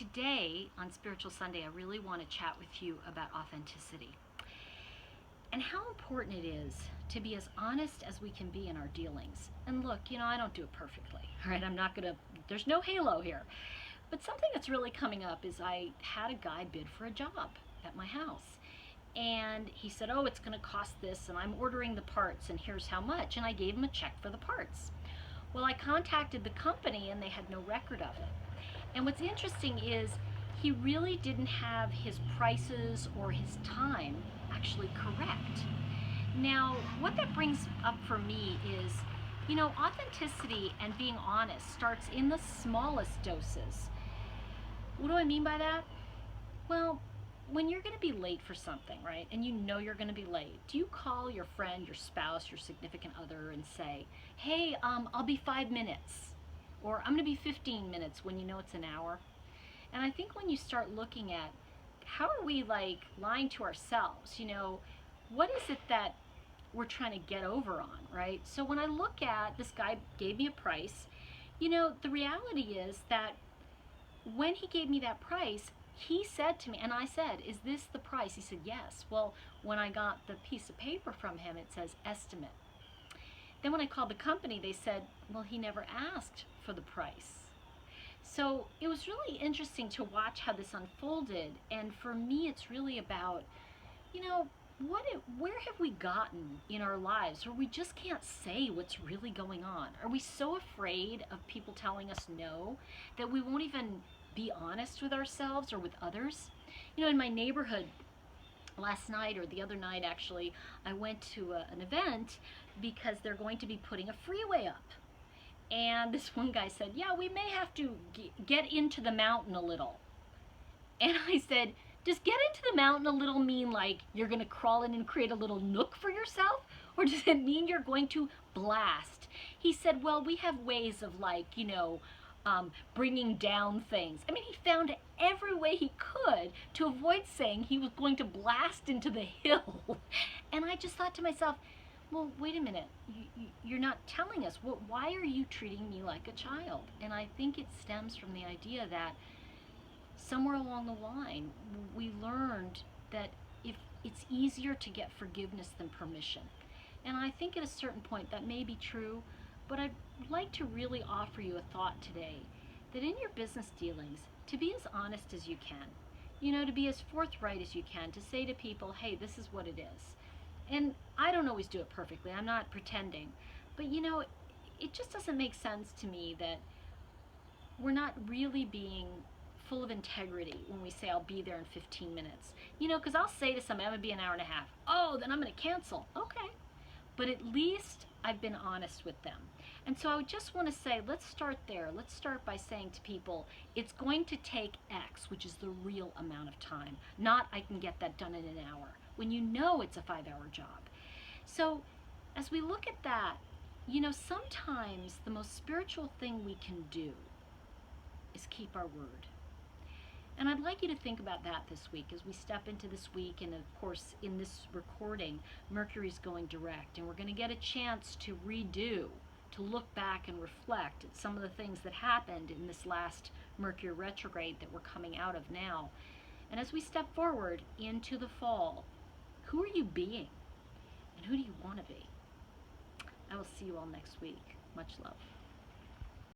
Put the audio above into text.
today on Spiritual Sunday, I really want to chat with you about authenticity and how important it is to be as honest as we can be in our dealings. And look, I don't do it perfectly, right? There's no halo here. But something that's really coming up is I had a guy bid for a job at my house. And he said, oh, it's going to cost this, and I'm ordering the parts, and here's how much. And I gave him a check for the parts. Well, I contacted the company, and they had no record of it. And what's interesting is he really didn't have his prices or his time actually correct. Now, what that brings up for me is, authenticity and being honest starts in the smallest doses. What do I mean by that? Well, when you're going to be late for something, right, and you're going to be late, do you call your friend, your spouse, your significant other and say, hey, I'll be 5 minutes, or I'm going to be 15 minutes when you know it's an hour? And I think when you start looking at how are we lying to ourselves, what is it that we're trying to get over on, right? So when I look at this guy gave me a price, the reality is that when he gave me that price, he said to me, and I said, is this the price? He said, yes. Well, when I got the piece of paper from him, it says estimate. Then when I called the company, they said, well, he never asked for the price. So it was really interesting to watch how this unfolded. And for me, it's really about, where have we gotten in our lives where we just can't say what's really going on? Are we so afraid of people telling us no that we won't even be honest with ourselves or with others? In my neighborhood last night, or the other night actually, I went to an event because they're going to be putting a freeway up. And this one guy said, yeah, we may have to get into the mountain a little. And I said, does get into the mountain a little mean you're going to crawl in and create a little nook for yourself? Or does it mean you're going to blast? He said, well, we have ways of bringing down things. I mean, he found every way he could to avoid saying he was going to blast into the hill. And I just thought to myself, well, wait a minute, you're not telling us. Why are you treating me like a child? And I think it stems from the idea that somewhere along the line, we learned that if it's easier to get forgiveness than permission. And I think at a certain point that may be true, but I'd like to really offer you a thought today that in your business dealings, to be as honest as you can, to be as forthright as you can, to say to people, hey, this is what it is. And I don't always do it perfectly. I'm not pretending. But, it just doesn't make sense to me that we're not really being full of integrity when we say I'll be there in 15 minutes. Because I'll say to somebody, I'm going to be an hour and a half. Oh, then I'm going to cancel. Okay. But at least I've been honest with them. And so I just want to say, let's start there. Let's start by saying to people, it's going to take X, which is the real amount of time, not I can get that done in an hour, when it's a 5-hour job. So as we look at that, sometimes the most spiritual thing we can do is keep our word. And I'd like you to think about that this week as we step into this week. And of course, in this recording, Mercury's going direct, and we're going to get a chance to to look back and reflect at some of the things that happened in this last Mercury retrograde that we're coming out of now. And as we step forward into the fall, who are you being? And who do you want to be? I will see you all next week. Much love.